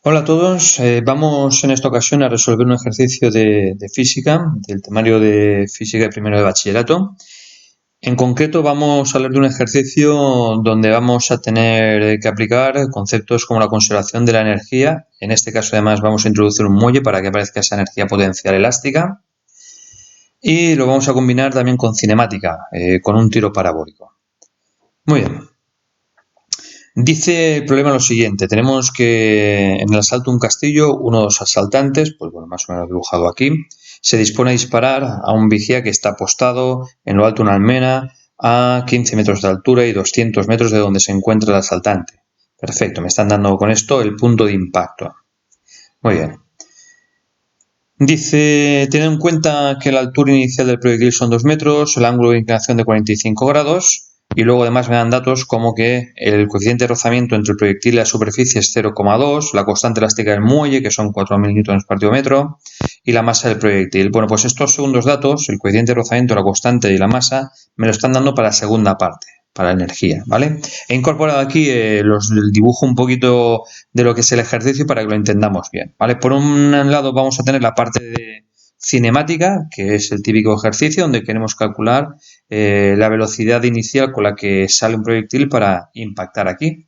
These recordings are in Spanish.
Hola a todos, vamos en esta ocasión a resolver un ejercicio de física, del temario de física de primero de bachillerato. En concreto vamos a hablar de un ejercicio donde vamos a tener que aplicar conceptos como la conservación de la energía. En este caso además vamos a introducir un muelle para que aparezca esa energía potencial elástica. Y lo vamos a combinar también con cinemática, con un tiro parabólico. Muy bien. Dice el problema lo siguiente, tenemos que en el asalto a un castillo, uno de los asaltantes, pues bueno, más o menos dibujado aquí, se dispone a disparar a un vigía que está apostado en lo alto de una almena a 15 metros de altura y 200 metros de donde se encuentra el asaltante. Perfecto, me están dando con esto el punto de impacto. Muy bien. Dice, teniendo en cuenta que la altura inicial del proyectil son 2 metros, el ángulo de inclinación de 45 grados, y luego además me dan datos como que el coeficiente de rozamiento entre el proyectil y la superficie es 0,2, la constante elástica del muelle, que son 4.000 Nm/metro, y la masa del proyectil. Bueno, pues estos segundos datos, el coeficiente de rozamiento, la constante y la masa, me lo están dando para la segunda parte, para la energía, ¿vale? He incorporado aquí el dibujo un poquito de lo que es el ejercicio para que lo entendamos bien, ¿vale? Por un lado vamos a tener la parte de cinemática, que es el típico ejercicio donde queremos calcular la velocidad inicial con la que sale un proyectil para impactar aquí,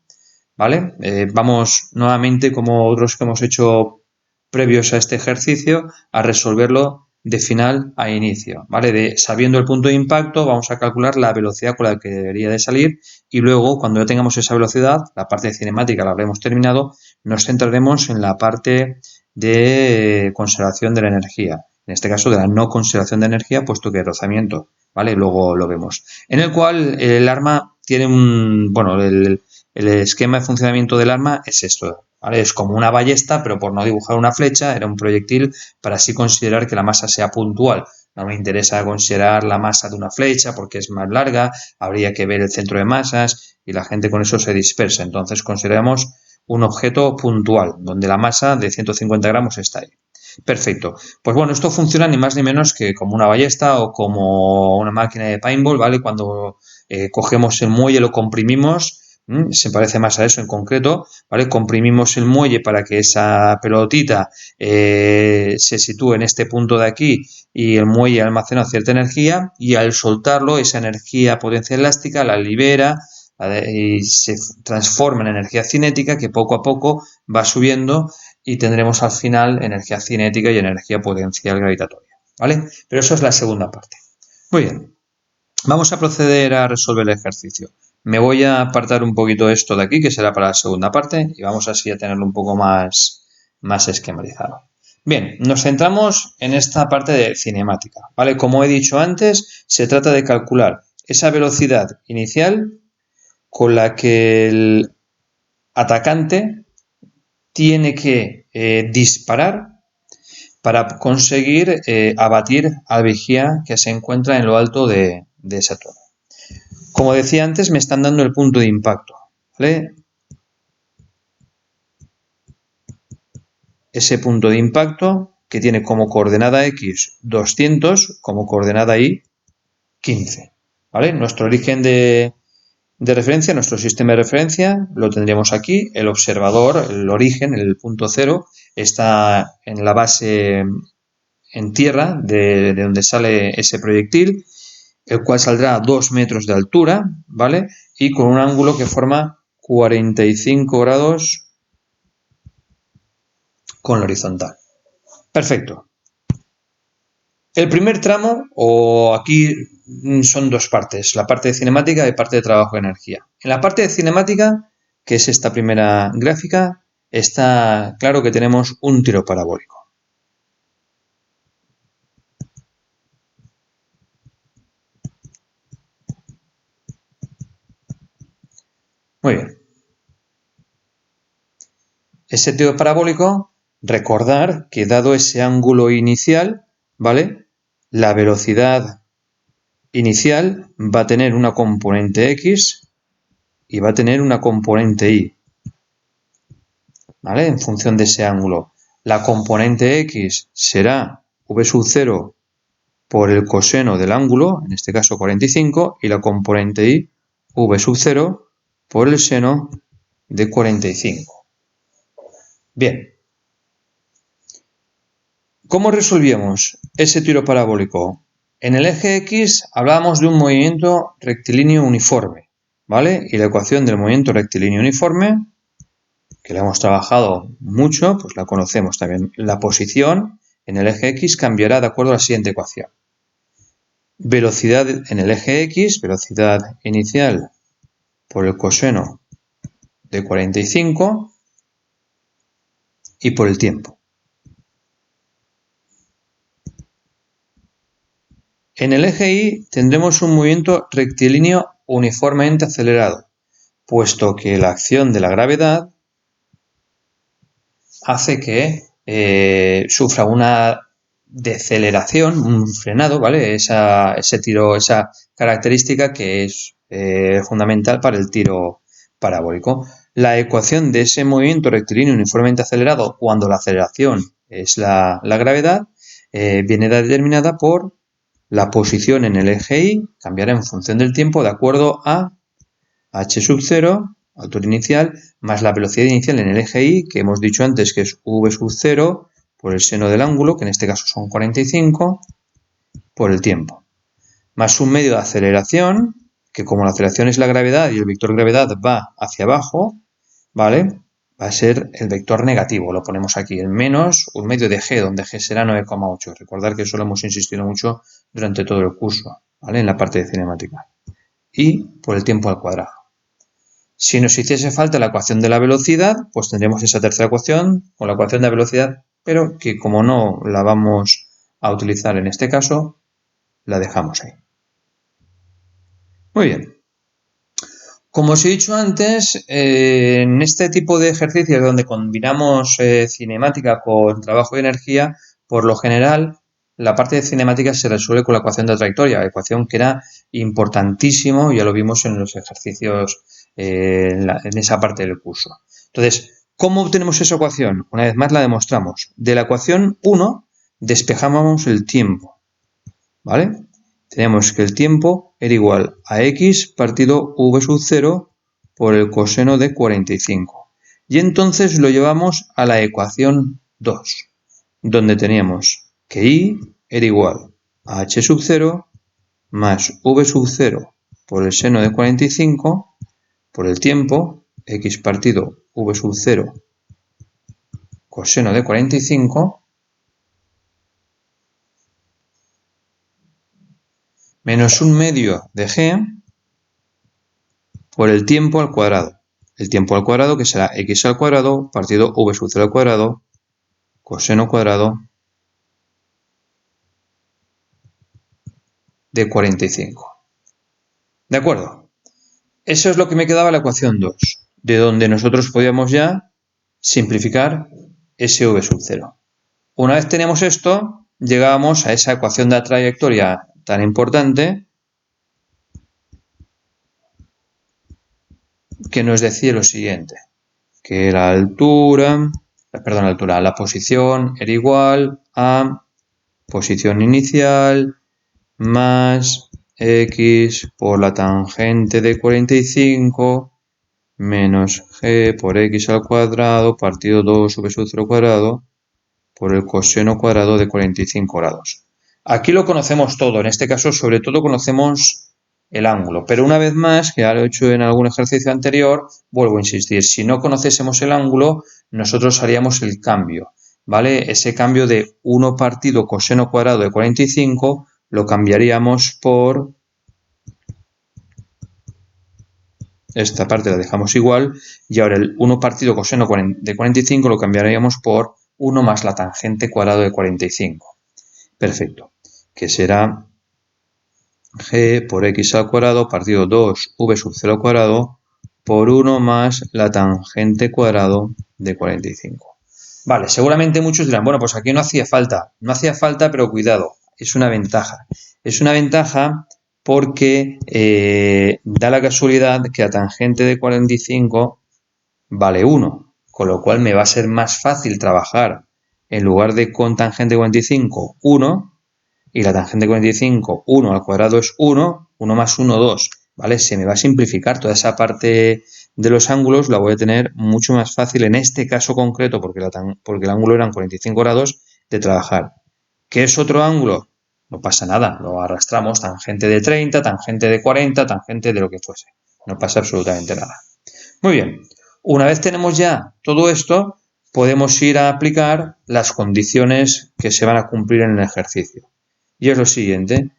¿vale? Vamos nuevamente, como otros que hemos hecho previos a este ejercicio, a resolverlo de final a inicio, ¿vale? Sabiendo el punto de impacto, vamos a calcular la velocidad con la que debería de salir y luego, cuando ya tengamos esa velocidad, la parte de cinemática la habremos terminado, nos centraremos en la parte de conservación de la energía, en este caso de la no conservación de energía, puesto que el rozamiento, ¿vale? Luego lo vemos. En el cual el arma tiene el esquema de funcionamiento del arma es esto, ¿vale? Es como una ballesta, pero por no dibujar una flecha, era un proyectil para así considerar que la masa sea puntual. No me interesa considerar la masa de una flecha porque es más larga, habría que ver el centro de masas y la gente con eso se dispersa. Entonces consideramos un objeto puntual, donde la masa de 150 gramos está ahí. Perfecto. Pues bueno, esto funciona ni más ni menos que como una ballesta o como una máquina de paintball, ¿vale? Cuando cogemos el muelle, lo comprimimos, se parece más a eso en concreto, ¿vale? Comprimimos el muelle para que esa pelotita se sitúe en este punto de aquí y el muelle almacena cierta energía y al soltarlo esa energía potencial elástica la libera y se transforma en energía cinética que poco a poco va subiendo y tendremos al final energía cinética y energía potencial gravitatoria, ¿vale? Pero eso es la segunda parte. Muy bien. Vamos a proceder a resolver el ejercicio. Me voy a apartar un poquito esto de aquí, que será para la segunda parte, y vamos así a tenerlo un poco más esquematizado. Bien, nos centramos en esta parte de cinemática, ¿vale? Como he dicho antes, se trata de calcular esa velocidad inicial con la que el atacante tiene que disparar para conseguir abatir al vigía que se encuentra en lo alto de esa torre. Como decía antes, me están dando el punto de impacto, ¿vale? Ese punto de impacto que tiene como coordenada X 200, como coordenada Y 15, ¿vale? Nuestro origen de referencia, nuestro sistema de referencia, lo tendríamos aquí. El observador, el origen, el punto cero, está en la base en tierra de donde sale ese proyectil, el cual saldrá a 2 metros de altura, ¿vale? Y con un ángulo que forma 45 grados con la horizontal. Perfecto. El primer tramo, o aquí son dos partes, la parte de cinemática y parte de trabajo de energía. En la parte de cinemática, que es esta primera gráfica, está claro que tenemos un tiro parabólico. Muy bien. Ese tiro parabólico, recordar que dado ese ángulo inicial, ¿vale? La velocidad inicial va a tener una componente X y va a tener una componente Y, ¿vale? En función de ese ángulo. La componente X será V sub 0 por el coseno del ángulo, en este caso 45, y la componente Y, V sub 0 por el seno de 45. Bien. ¿Cómo resolvíamos ese tiro parabólico? En el eje X hablábamos de un movimiento rectilíneo uniforme, ¿vale? Y la ecuación del movimiento rectilíneo uniforme, que la hemos trabajado mucho, pues la conocemos también. La posición en el eje X cambiará de acuerdo a la siguiente ecuación. Velocidad en el eje X, velocidad inicial por el coseno de 45 y por el tiempo. En el eje Y tendremos un movimiento rectilíneo uniformemente acelerado, puesto que la acción de la gravedad hace que sufra una deceleración, un frenado, ¿vale? Ese tiro, esa característica que es fundamental para el tiro parabólico. La ecuación de ese movimiento rectilíneo uniformemente acelerado, cuando la aceleración es la gravedad, viene determinada por la posición en el eje Y, cambiará en función del tiempo de acuerdo a h sub 0, altura inicial, más la velocidad inicial en el eje Y, que hemos dicho antes que es v sub 0 por el seno del ángulo, que en este caso son 45, por el tiempo. Más un medio de aceleración, que como la aceleración es la gravedad y el vector gravedad va hacia abajo, ¿vale? Va a ser el vector negativo, lo ponemos aquí, el menos un medio de g, donde g será 9,8. Recordad que eso lo hemos insistido mucho durante todo el curso, ¿vale? En la parte de cinemática. Y por el tiempo al cuadrado. Si nos hiciese falta la ecuación de la velocidad, pues tendríamos esa tercera ecuación con la ecuación de la velocidad, pero que como no la vamos a utilizar en este caso, la dejamos ahí. Muy bien. Como os he dicho antes, en este tipo de ejercicios donde combinamos cinemática con trabajo de energía, por lo general, la parte de cinemática se resuelve con la ecuación de trayectoria, ecuación que era importantísimo, ya lo vimos en los ejercicios en esa parte del curso. Entonces, ¿cómo obtenemos esa ecuación? Una vez más la demostramos. De la ecuación 1 despejamos el tiempo, ¿vale? Tenemos que el tiempo era igual a x partido v sub 0 por el coseno de 45. Y entonces lo llevamos a la ecuación 2, donde teníamos que y era igual a h sub 0 más v sub 0 por el seno de 45 por el tiempo, x partido v sub 0 coseno de 45 menos un medio de g por el tiempo al cuadrado. El tiempo al cuadrado que será x al cuadrado partido v sub 0 al cuadrado coseno cuadrado de 45. ¿De acuerdo? Eso es lo que me quedaba la ecuación 2, de donde nosotros podíamos ya simplificar ese v sub 0. Una vez tenemos esto, llegábamos a esa ecuación de la trayectoria tan importante que nos decía lo siguiente, que la posición era igual a posición inicial más x por la tangente de 45 menos g por x al cuadrado partido 2 v sub 0 cuadrado por el coseno cuadrado de 45 grados. Aquí lo conocemos todo, en este caso sobre todo conocemos el ángulo, pero una vez más, que ya lo he hecho en algún ejercicio anterior, vuelvo a insistir, si no conociésemos el ángulo, nosotros haríamos el cambio, ¿vale? Ese cambio de 1 partido coseno cuadrado de 45 lo cambiaríamos por esta parte, la dejamos igual, y ahora el 1 partido coseno de 45 lo cambiaríamos por 1 más la tangente cuadrado de 45. Perfecto, que será g por x al cuadrado partido 2v sub 0 al cuadrado por 1 más la tangente cuadrado de 45. Vale, seguramente muchos dirán, bueno, pues aquí no hacía falta. No hacía falta, pero cuidado, es una ventaja. Es una ventaja porque da la casualidad que la tangente de 45 vale 1, con lo cual me va a ser más fácil trabajar en lugar de con tangente de 45, 1, y la tangente de 45, 1 al cuadrado es 1, 1 más 1, 2, ¿vale? Se me va a simplificar toda esa parte de los ángulos la voy a tener mucho más fácil en este caso concreto, porque el ángulo eran 45 grados, de trabajar. ¿Qué es otro ángulo? No pasa nada, lo arrastramos, tangente de 30, tangente de 40, tangente de lo que fuese. No pasa absolutamente nada. Muy bien, una vez tenemos ya todo esto, podemos ir a aplicar las condiciones que se van a cumplir en el ejercicio. Y es lo siguiente.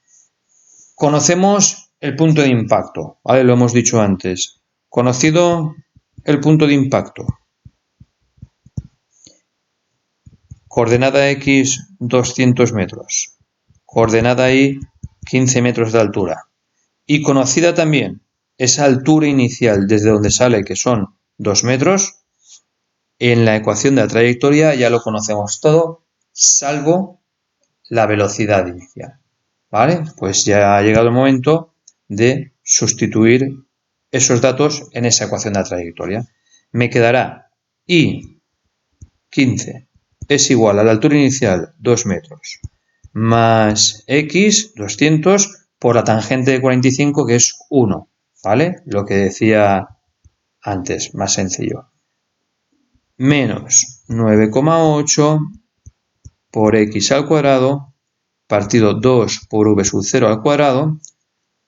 Conocemos el punto de impacto, ¿vale? Lo hemos dicho antes. Conocido el punto de impacto. Coordenada X 200 metros. Coordenada Y 15 metros de altura. Y conocida también esa altura inicial desde donde sale, que son 2 metros, en la ecuación de la trayectoria ya lo conocemos todo, salvo la velocidad inicial. ¿Vale? Pues ya ha llegado el momento de sustituir esos datos en esa ecuación de la trayectoria. Me quedará Y 15 es igual a la altura inicial 2 metros más X 200 por la tangente de 45 que es 1. ¿Vale? Lo que decía antes, más sencillo. Menos 9,8 por X al cuadrado partido 2 por V sub 0 al cuadrado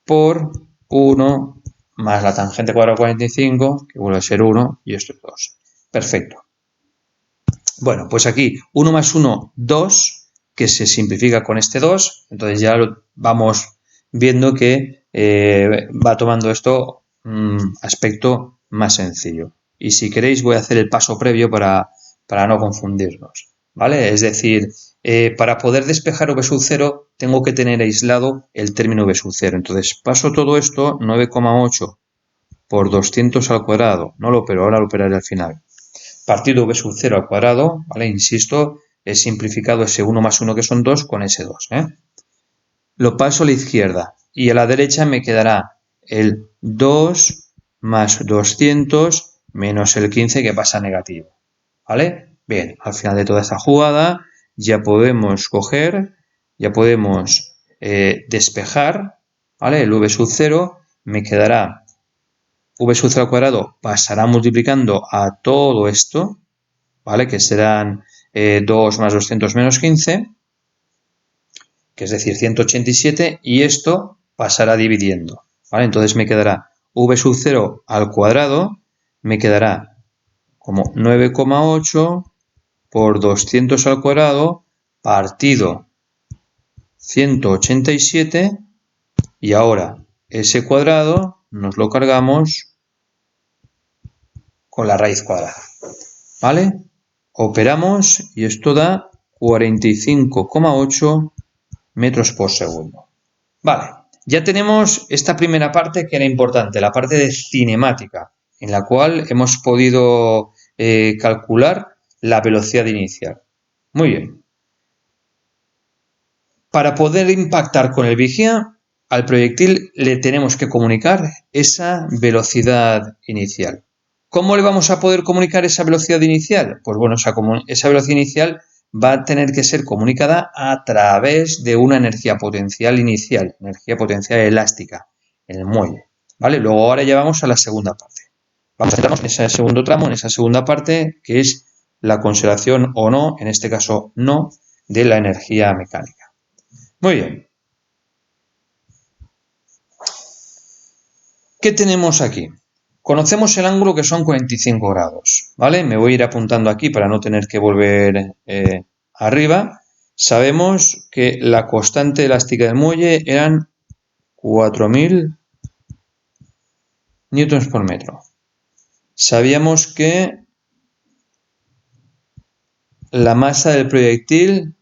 por 1 más la tangente cuadrada 45, que vuelve a ser 1, y esto es 2. Perfecto. Bueno, pues aquí 1 más 1, 2, que se simplifica con este 2, entonces ya lo vamos viendo que va tomando esto aspecto más sencillo. Y si queréis voy a hacer el paso previo para no confundirnos, ¿vale? Es decir, para poder despejar V sub 0 tengo que tener aislado el término V sub 0. Entonces paso todo esto, 9,8 por 200 al cuadrado, no lo opero, ahora lo operaré al final, partido V sub 0 al cuadrado, ¿vale? Insisto, he simplificado ese 1 más 1 que son 2 con ese 2, Lo paso a la izquierda y a la derecha me quedará el 2 más 200 menos el 15 que pasa negativo, ¿vale? Bien, al final de toda esta jugada ya podemos coger, ya podemos despejar, ¿vale? El V sub 0 me quedará V sub 0 al cuadrado, pasará multiplicando a todo esto, ¿vale? Que serán 2 más 200 menos 15, que es decir 187, y esto pasará dividiendo, ¿vale? Entonces me quedará V sub 0 al cuadrado, me quedará como 9,8 por 200 al cuadrado partido 187, y ahora ese cuadrado nos lo cargamos con la raíz cuadrada, ¿vale? Operamos y esto da 45,8 metros por segundo. Vale, ya tenemos esta primera parte que era importante, la parte de cinemática, en la cual hemos podido calcular la velocidad inicial. Muy bien. Para poder impactar con el vigía, al proyectil le tenemos que comunicar esa velocidad inicial. ¿Cómo le vamos a poder comunicar esa velocidad inicial? Pues bueno, esa velocidad inicial va a tener que ser comunicada a través de una energía potencial inicial, energía potencial elástica, en el muelle, ¿vale? Luego ahora ya vamos a la segunda parte. Vamos a centrarnos en ese segundo tramo, en esa segunda parte, que es la conservación o no, en este caso no, de la energía mecánica. Muy bien. ¿Qué tenemos aquí? Conocemos el ángulo que son 45 grados, ¿vale? Me voy a ir apuntando aquí para no tener que volver arriba. Sabemos que la constante elástica del muelle eran 4000 newtons por metro. Sabíamos que la masa del proyectil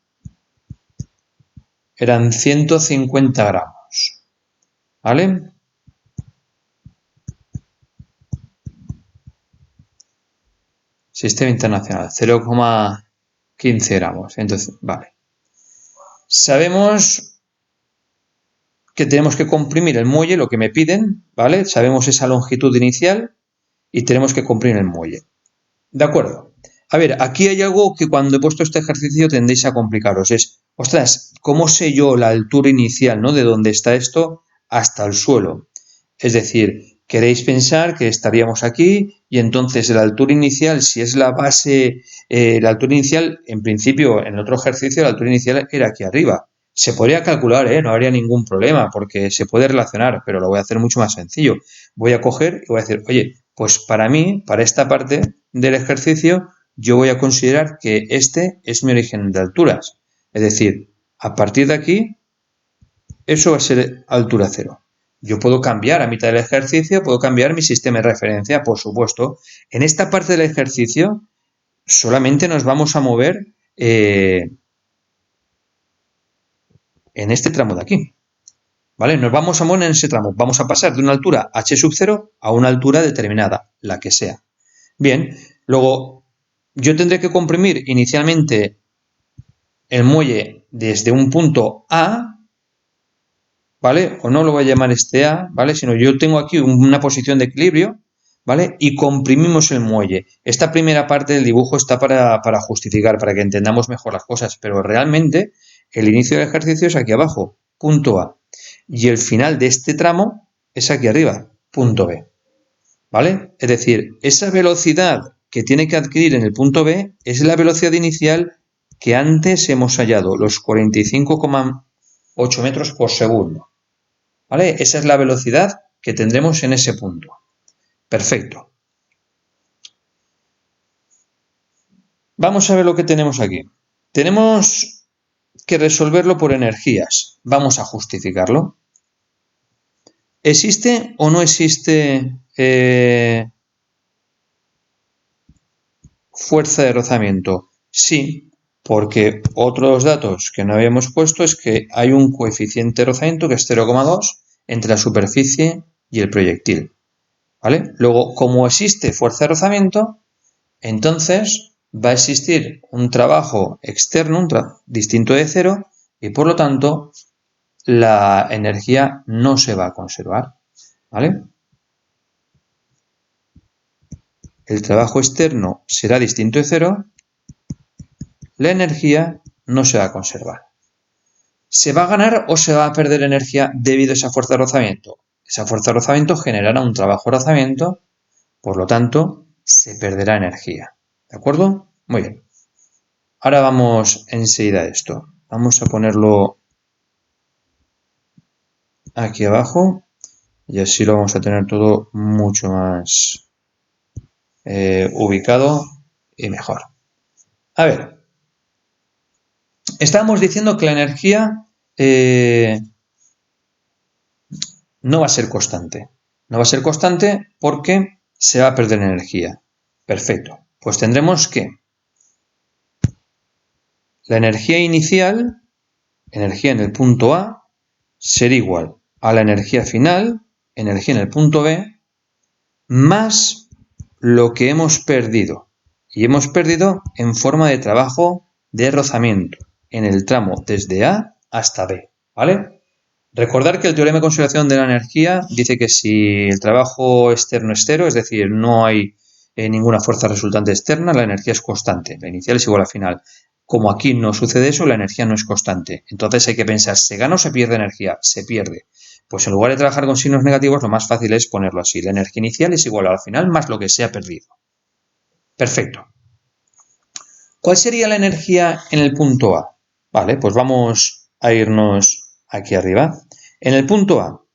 eran 150 gramos, ¿vale? Sistema internacional, 0,15 gramos. Entonces, vale. Sabemos que tenemos que comprimir el muelle, lo que me piden, ¿vale? Sabemos esa longitud inicial y tenemos que comprimir el muelle. De acuerdo. A ver, aquí hay algo que cuando he puesto este ejercicio tendéis a complicaros. Es, ostras, ¿cómo sé yo la altura inicial, ¿no? De dónde está esto hasta el suelo. Es decir, Queréis pensar que estaríamos aquí y entonces la altura inicial, si es la base, la altura inicial, en principio, en el otro ejercicio, la altura inicial era aquí arriba. Se podría calcular, no habría ningún problema porque se puede relacionar, pero lo voy a hacer mucho más sencillo. Voy a coger y voy a decir, oye, pues para mí, para esta parte del ejercicio, yo voy a considerar que este es mi origen de alturas. Es decir, a partir de aquí, eso va a ser altura cero. Yo puedo cambiar a mitad del ejercicio, puedo cambiar mi sistema de referencia, por supuesto. En esta parte del ejercicio solamente nos vamos a mover en este tramo de aquí. ¿Vale? Nos vamos a mover en ese tramo. Vamos a pasar de una altura h sub 0 a una altura determinada, la que sea. Bien, luego yo tendré que comprimir inicialmente el muelle desde un punto A, ¿vale? O no lo voy a llamar este A, ¿vale? Sino yo tengo aquí una posición de equilibrio, ¿vale? Y comprimimos el muelle. Esta primera parte del dibujo está para justificar, para que entendamos mejor las cosas, pero realmente el inicio del ejercicio es aquí abajo, punto A. Y el final de este tramo es aquí arriba, punto B, ¿vale? Es decir, esa velocidad que tiene que adquirir en el punto B es la velocidad inicial que antes hemos hallado, los 45,8 metros por segundo. ¿Vale? Esa es la velocidad que tendremos en ese punto. Perfecto. Vamos a ver lo que tenemos aquí. Tenemos que resolverlo por energías. Vamos a justificarlo. ¿Existe o no existe fuerza de rozamiento? Sí, porque otros datos que no habíamos puesto es que hay un coeficiente de rozamiento que es 0,2 entre la superficie y el proyectil. ¿Vale? Luego, como existe fuerza de rozamiento, entonces va a existir un trabajo externo, distinto de cero, y por lo tanto la energía no se va a conservar. ¿Vale? El trabajo externo será distinto de cero, la energía no se va a conservar. ¿Se va a ganar o se va a perder energía debido a esa fuerza de rozamiento? Esa fuerza de rozamiento generará un trabajo de rozamiento, por lo tanto, se perderá energía. ¿De acuerdo? Muy bien. Ahora vamos enseguida a esto. Vamos a ponerlo aquí abajo y así lo vamos a tener todo mucho más ubicado y mejor. A ver, estábamos diciendo que la energía no va a ser constante. No va a ser constante porque se va a perder energía. Perfecto. Pues tendremos que la energía inicial, energía en el punto A, será igual a la energía final, energía en el punto B, más lo que hemos perdido. Y hemos perdido en forma de trabajo de rozamiento en el tramo desde A hasta B. ¿Vale? Recordar que el teorema de conservación de la energía dice que si el trabajo externo es cero, es decir, no hay ninguna fuerza resultante externa, la energía es constante. La inicial es igual a la final. Como aquí no sucede eso, la energía no es constante. Entonces hay que pensar, ¿se gana o se pierde energía? Se pierde. Pues en lugar de trabajar con signos negativos, lo más fácil es ponerlo así. La energía inicial es igual a la final más lo que se ha perdido. Perfecto. ¿Cuál sería la energía en el punto A? Vale, pues vamos a irnos aquí arriba. En el punto A,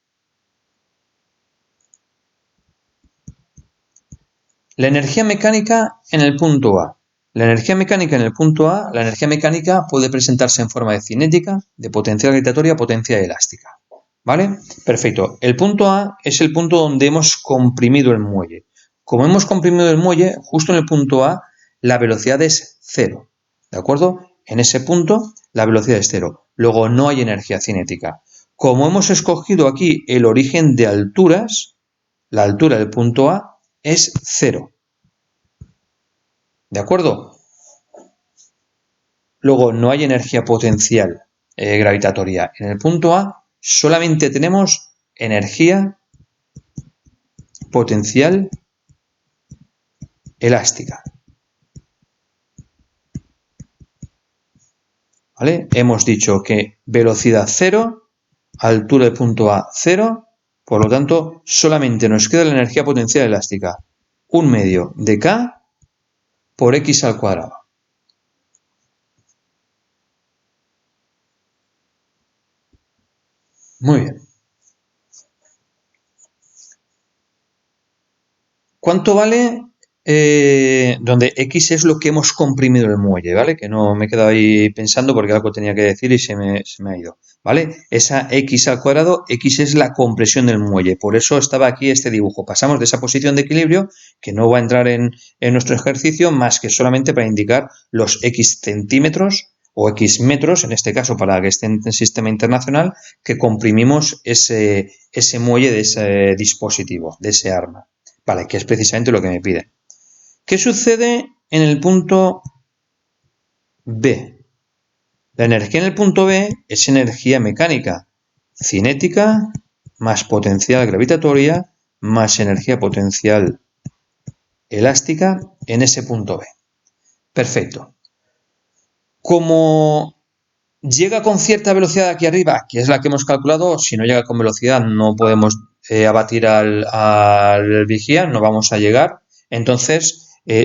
la energía mecánica en el punto A. La energía mecánica en el punto A, la energía mecánica puede presentarse en forma de cinética, de potencial gravitatoria, potencia elástica. ¿Vale? Perfecto. El punto A es el punto donde hemos comprimido el muelle. Como hemos comprimido el muelle, justo en el punto A, la velocidad es cero. ¿De acuerdo? En ese punto, la velocidad es cero. Luego, no hay energía cinética. Como hemos escogido aquí el origen de alturas, la altura del punto A es cero. ¿De acuerdo? Luego, no hay energía potencial gravitatoria. En el punto A solamente tenemos energía potencial elástica. ¿Vale? Hemos dicho que velocidad cero, altura del punto A cero, Por lo tanto, solamente nos queda la energía potencial elástica. 1/2 de K por X al cuadrado. Muy bien. ¿Cuánto vale? Donde X es lo que hemos comprimido el muelle, ¿vale? Que no me he quedado ahí pensando porque algo tenía que decir y se me ha ido, ¿vale? Esa X al cuadrado, X es la compresión del muelle. Por eso estaba aquí este dibujo. Pasamos de esa posición de equilibrio, que no va a entrar en nuestro ejercicio, más que solamente para indicar los X centímetros o X metros, en este caso para que esté en el sistema internacional, que comprimimos ese muelle de ese dispositivo, de ese arma. Vale, que es precisamente lo que me pide. ¿Qué sucede en el punto B? La energía en el punto B es energía mecánica, cinética, más potencial gravitatoria, más energía potencial elástica en ese punto B. Perfecto. Como llega con cierta velocidad aquí arriba, que es la que hemos calculado, si no llega con velocidad no podemos abatir al vigía, no vamos a llegar. Entonces,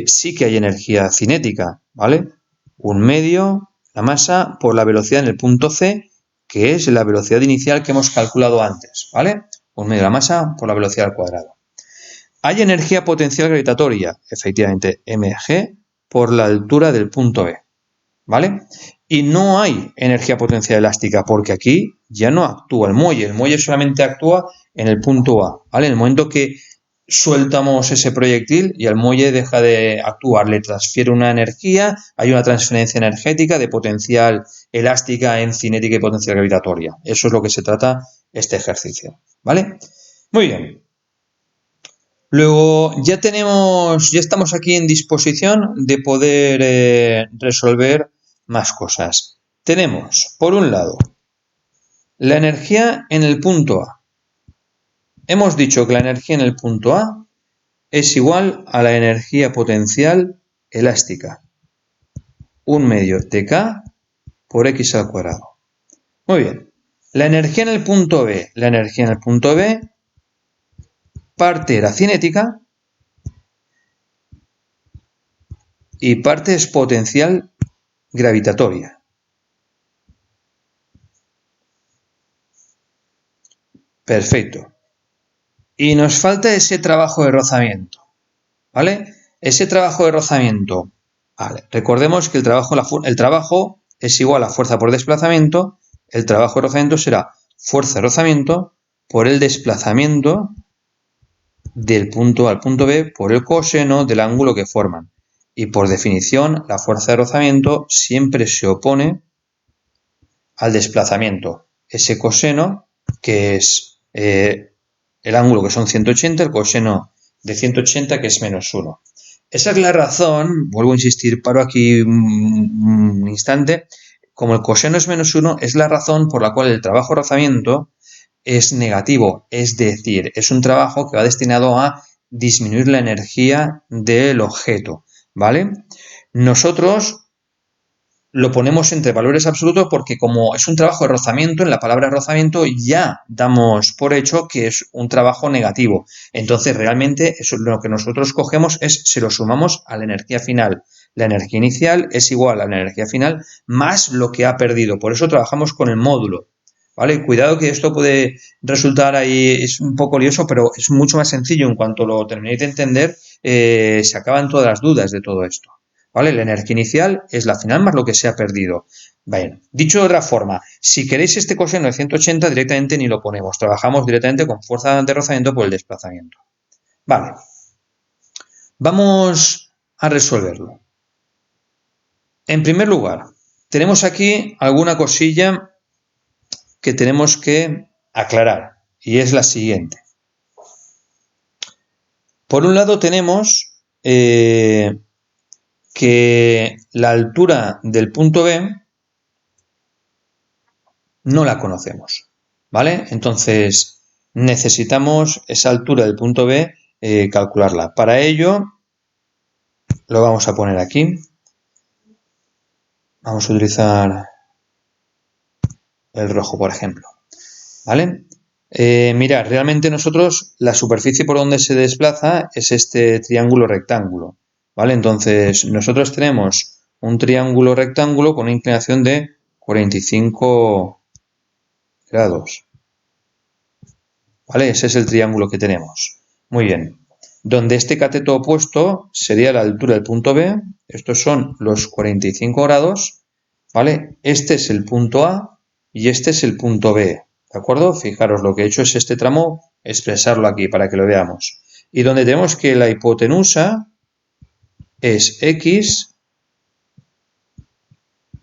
sí que hay energía cinética, ¿vale? 1/2 la masa por la velocidad en el punto C, que es la velocidad inicial que hemos calculado antes, ¿vale? 1/2 la masa por la velocidad al cuadrado. Hay energía potencial gravitatoria, efectivamente, mg por la altura del punto B, ¿vale? Y no hay energía potencial elástica porque aquí ya no actúa el muelle solamente actúa en el punto A, ¿vale? En el momento que sueltamos ese proyectil y el muelle deja de actuar, le transfiere una energía, hay una transferencia energética de potencial elástica en cinética y potencial gravitatoria. Eso es lo que se trata este ejercicio, ¿vale? Muy bien. Luego ya estamos aquí en disposición de poder resolver más cosas. Tenemos, por un lado, la energía en el punto A. Hemos dicho que la energía en el punto A es igual a la energía potencial elástica. 1/2 de K por X al cuadrado. Muy bien. La energía en el punto B. La energía en el punto B parte era cinética y parte es potencial gravitatoria. Perfecto. Y nos falta ese trabajo de rozamiento, ¿vale? Ese trabajo de rozamiento, vale. Recordemos que el trabajo es igual a fuerza por desplazamiento. El trabajo de rozamiento será fuerza de rozamiento por el desplazamiento del punto A al punto B por el coseno del ángulo que forman. Y por definición, la fuerza de rozamiento siempre se opone al desplazamiento. Ese coseno, que es el ángulo que son 180, el coseno de 180 que es -1. Esa es la razón, vuelvo a insistir, paro aquí un instante, como el coseno es -1, es la razón por la cual el trabajo de rozamiento es negativo, es decir, es un trabajo que va destinado a disminuir la energía del objeto, ¿vale? Nosotros lo ponemos entre valores absolutos porque como es un trabajo de rozamiento, en la palabra rozamiento ya damos por hecho que es un trabajo negativo. Entonces, realmente eso, lo que nosotros cogemos se lo sumamos a la energía final. La energía inicial es igual a la energía final más lo que ha perdido. Por eso trabajamos con el módulo. ¿Vale? Cuidado que esto puede resultar ahí, es un poco lioso, pero es mucho más sencillo. En cuanto lo terminéis de entender, se acaban todas las dudas de todo esto. ¿Vale? La energía inicial es la final más lo que se ha perdido. Bien, dicho de otra forma, si queréis este coseno de 180 directamente ni lo ponemos, trabajamos directamente con fuerza de rozamiento por el desplazamiento. Vale, vamos a resolverlo. En primer lugar, tenemos aquí alguna cosilla que tenemos que aclarar y es la siguiente. Por un lado tenemos que la altura del punto B no la conocemos, ¿vale? Entonces necesitamos esa altura del punto B calcularla. Para ello lo vamos a poner aquí. Vamos a utilizar el rojo, por ejemplo, ¿vale? Mirad, realmente nosotros la superficie por donde se desplaza es este triángulo rectángulo, ¿vale? Entonces nosotros tenemos un triángulo rectángulo con una inclinación de 45 grados, ¿vale? Ese es el triángulo que tenemos. Muy bien. Donde este cateto opuesto sería la altura del punto B, estos son los 45 grados, ¿vale? Este es el punto A y este es el punto B, ¿de acuerdo? Fijaros, lo que he hecho es este tramo, expresarlo aquí para que lo veamos. Y donde tenemos que la hipotenusa es X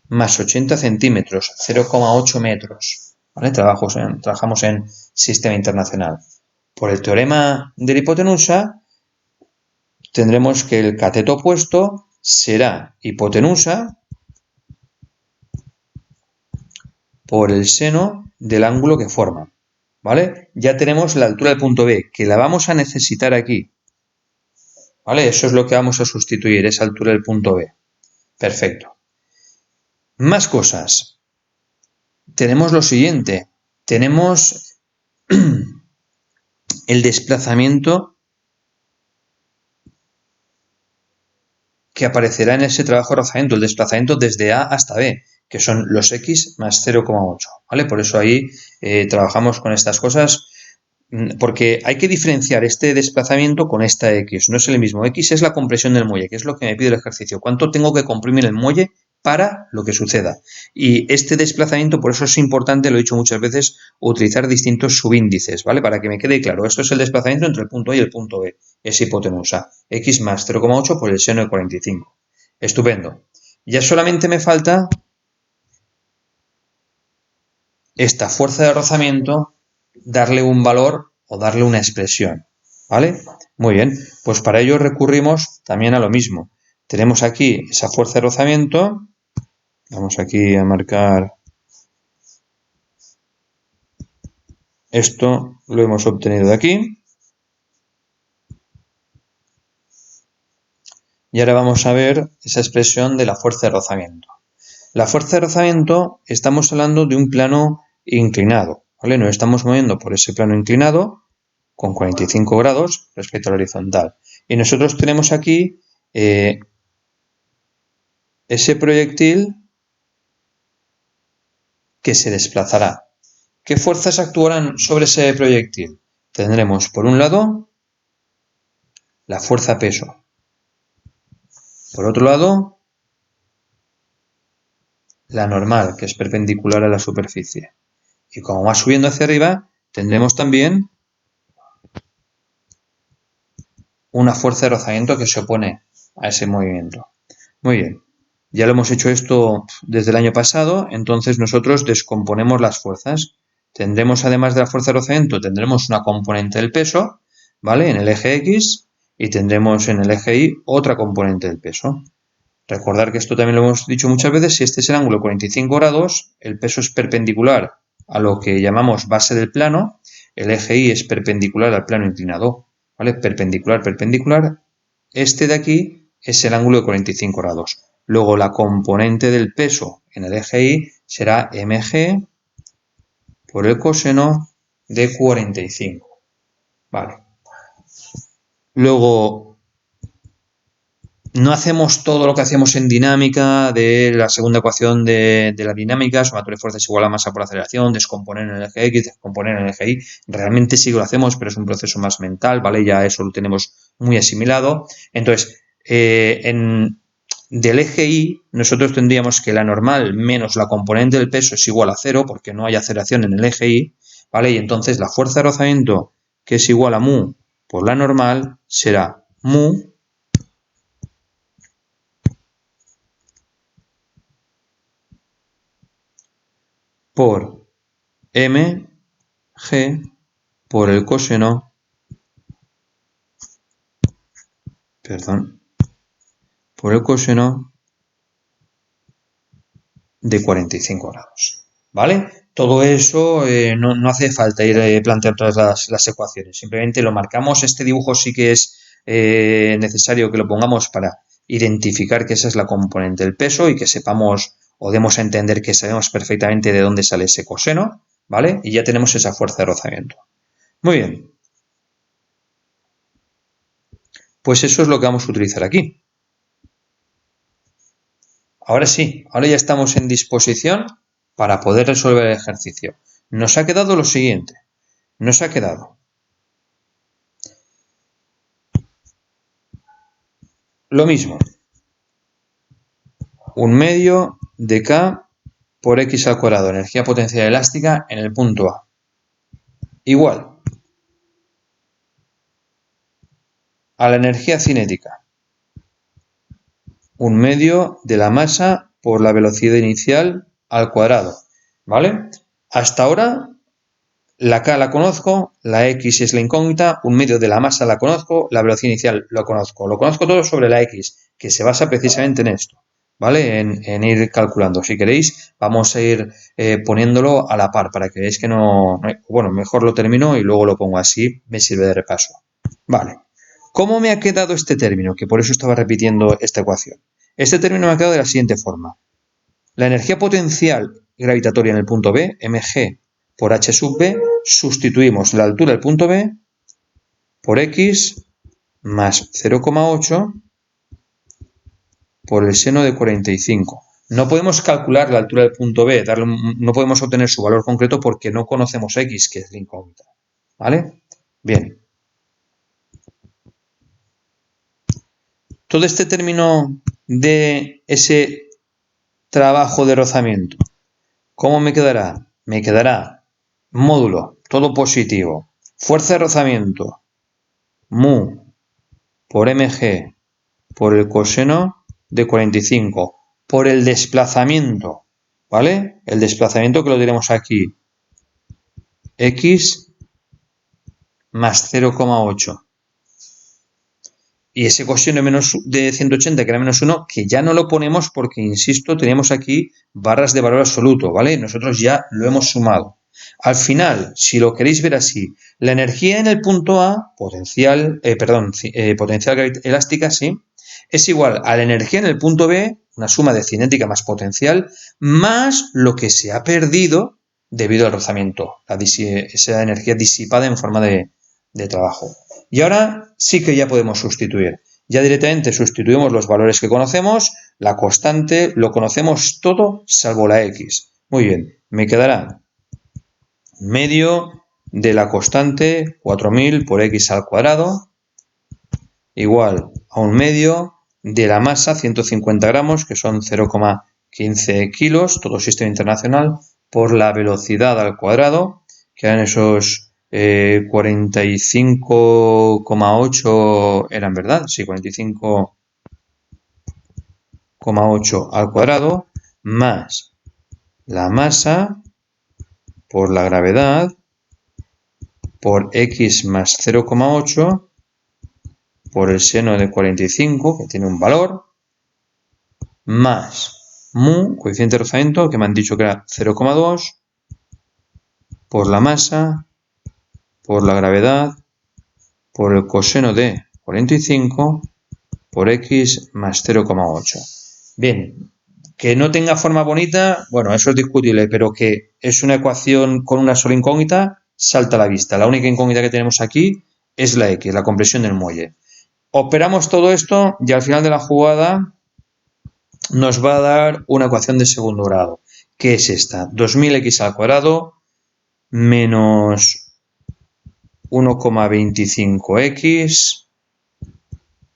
más 80 centímetros, 0,8 metros, ¿vale? Trabajamos en sistema internacional. Por el teorema de la hipotenusa, tendremos que el cateto opuesto será hipotenusa por el seno del ángulo que forma, ¿vale? Ya tenemos la altura del punto B, que la vamos a necesitar aquí, ¿vale? Eso es lo que vamos a sustituir, esa altura del punto B. Perfecto. Más cosas. Tenemos lo siguiente. Tenemos el desplazamiento que aparecerá en ese trabajo de rozamiento, el desplazamiento desde A hasta B, que son los X más 0,8, ¿vale? Por eso ahí trabajamos con estas cosas, porque hay que diferenciar este desplazamiento con esta X, no es el mismo. X es la compresión del muelle, que es lo que me pide el ejercicio. ¿Cuánto tengo que comprimir el muelle para lo que suceda? Y este desplazamiento, por eso es importante, lo he dicho muchas veces, utilizar distintos subíndices, ¿vale? Para que me quede claro. Esto es el desplazamiento entre el punto A y el punto B. Es hipotenusa. X más 0,8 por el seno de 45. Estupendo. Ya solamente me falta esta fuerza de rozamiento, darle un valor o darle una expresión, ¿vale? Muy bien, pues para ello recurrimos también a lo mismo. Tenemos aquí esa fuerza de rozamiento, vamos aquí a marcar esto, lo hemos obtenido de aquí. Y ahora vamos a ver esa expresión de la fuerza de rozamiento. La fuerza de rozamiento, estamos hablando de un plano inclinado, ¿vale? Nos estamos moviendo por ese plano inclinado con 45 grados respecto al horizontal. Y nosotros tenemos aquí ese proyectil que se desplazará. ¿Qué fuerzas actuarán sobre ese proyectil? Tendremos, por un lado, la fuerza peso. Por otro lado, la normal, que es perpendicular a la superficie. Y como va subiendo hacia arriba, tendremos también una fuerza de rozamiento que se opone a ese movimiento. Muy bien, ya lo hemos hecho esto desde el año pasado, entonces nosotros descomponemos las fuerzas. Tendremos, además de la fuerza de rozamiento, tendremos una componente del peso, ¿vale? En el eje X, y tendremos en el eje Y otra componente del peso. Recordar que esto también lo hemos dicho muchas veces, si este es el ángulo 45 grados, el peso es perpendicular a lo que llamamos base del plano, el eje Y es perpendicular al plano inclinado, ¿vale? Perpendicular, perpendicular. Este de aquí es el ángulo de 45 grados. Luego la componente del peso en el eje Y será mg por el coseno de 45. Vale. Luego, no hacemos todo lo que hacíamos en dinámica de la segunda ecuación de la dinámica, sumatoria de fuerzas igual a masa por aceleración, descomponer en el eje X, descomponer en el eje Y. Realmente sí que lo hacemos, pero es un proceso más mental, ¿vale? Ya eso lo tenemos muy asimilado. Entonces, del eje Y, nosotros tendríamos que la normal menos la componente del peso es igual a 0, porque no hay aceleración en el eje Y, ¿vale? Y entonces la fuerza de rozamiento, que es igual a mu por la normal, será mu por mg por el coseno, por el coseno de 45 grados, ¿vale? Todo eso no hace falta ir plantear todas las ecuaciones, simplemente lo marcamos. Este dibujo sí que es necesario que lo pongamos para identificar que esa es la componente del peso y que sepamos o demos a entender que sabemos perfectamente de dónde sale ese coseno, ¿vale? Y ya tenemos esa fuerza de rozamiento. Muy bien. Pues eso es lo que vamos a utilizar aquí. Ahora sí, ahora ya estamos en disposición para poder resolver el ejercicio. Nos ha quedado lo siguiente. Nos ha quedado lo mismo. 1/2 de K por X al cuadrado, energía potencial elástica en el punto A. Igual a la energía cinética. 1/2 de la masa por la velocidad inicial al cuadrado. ¿Vale? Hasta ahora la K la conozco, la X es la incógnita, 1/2 de la masa la conozco, la velocidad inicial lo conozco. Lo conozco todo sobre la X, que se basa precisamente en esto, ¿vale? En ir calculando. Si queréis, vamos a ir poniéndolo a la par para que veáis que no... Bueno, mejor lo termino y luego lo pongo así, me sirve de repaso. Vale. ¿Cómo me ha quedado este término? Que por eso estaba repitiendo esta ecuación. Este término me ha quedado de la siguiente forma. La energía potencial gravitatoria en el punto B, mg por h sub b, sustituimos la altura del punto B por x más 0,8 por el seno de 45. No podemos calcular la altura del punto B, no podemos obtener su valor concreto porque no conocemos x, que es la incógnita. ¿Vale? Bien. Todo este término de ese trabajo de rozamiento, ¿cómo me quedará? Me quedará módulo, todo positivo, fuerza de rozamiento, mu por mg por el coseno de 45, por el desplazamiento, ¿vale? El desplazamiento que lo diremos aquí, x más 0,8. Y ese coseno de 180, que era menos 1, que ya no lo ponemos porque, insisto, tenemos aquí barras de valor absoluto, ¿vale? Nosotros ya lo hemos sumado. Al final, si lo queréis ver así, la energía en el punto A, potencial elástica, sí, es igual a la energía en el punto B, una suma de cinética más potencial, más lo que se ha perdido debido al rozamiento, esa energía disipada en forma de trabajo. Y ahora sí que ya podemos sustituir. Ya directamente sustituimos los valores que conocemos, la constante, lo conocemos todo salvo la x. Muy bien, me quedará medio de la constante 4000 por x al cuadrado igual a 1/2 de la masa 150 gramos, que son 0,15 kilos, todo sistema internacional, por la velocidad al cuadrado, que eran esos 45,8 eran, ¿verdad? Sí, 45,8 al cuadrado, más la masa por la gravedad por x más 0,8 por el seno de 45, que tiene un valor, más mu, coeficiente de rozamiento, que me han dicho que era 0,2, por la masa, por la gravedad, por el coseno de 45, por x más 0,8. Bien, que no tenga forma bonita, bueno, eso es discutible, pero que es una ecuación con una sola incógnita, salta a la vista. La única incógnita que tenemos aquí es la x, la compresión del muelle. Operamos todo esto y al final de la jugada nos va a dar una ecuación de segundo grado, que es esta, 2000x al cuadrado menos 1,25x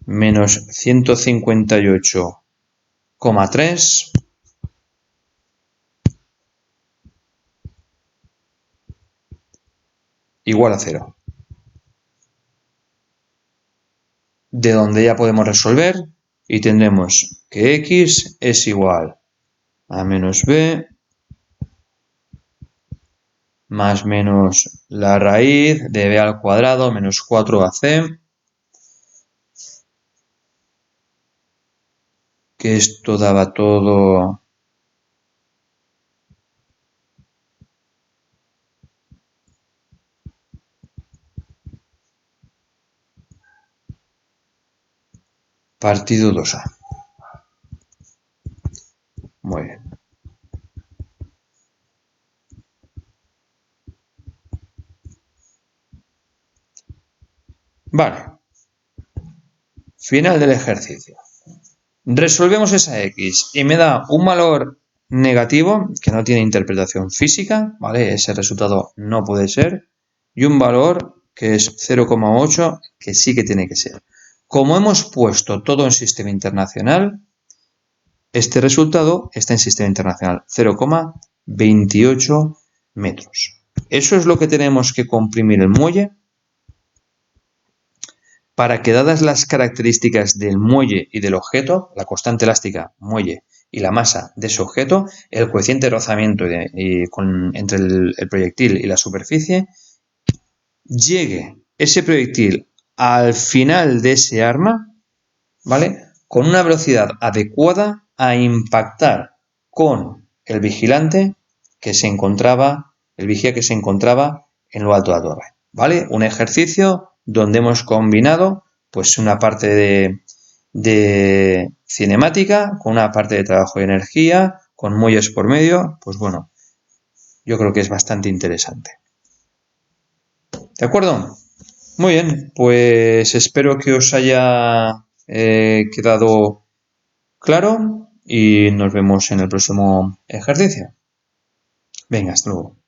menos 158,3 igual a 0. De donde ya podemos resolver y tendremos que x es igual a menos b más menos la raíz de b al cuadrado menos 4ac, que esto daba todo partido 2a. Muy bien. Vale. Final del ejercicio. Resolvemos esa X y me da un valor negativo que no tiene interpretación física, ¿vale? Ese resultado no puede ser. Y un valor que es 0,8 que sí que tiene que ser. Como hemos puesto todo en sistema internacional, este resultado está en sistema internacional, 0,28 metros. Eso es lo que tenemos que comprimir el muelle para que, dadas las características del muelle y del objeto, la constante elástica, muelle, y la masa de ese objeto, el coeficiente de rozamiento entre el proyectil y la superficie, llegue ese proyectil al final de ese arma, ¿vale? Con una velocidad adecuada a impactar con el vigilante que se encontraba, el vigía que se encontraba en lo alto de la torre, ¿vale? Un ejercicio donde hemos combinado pues una parte de cinemática con una parte de trabajo de energía, con muelles por medio, pues bueno, yo creo que es bastante interesante. ¿De acuerdo? Muy bien, pues espero que os haya quedado claro y nos vemos en el próximo ejercicio. Venga, hasta luego.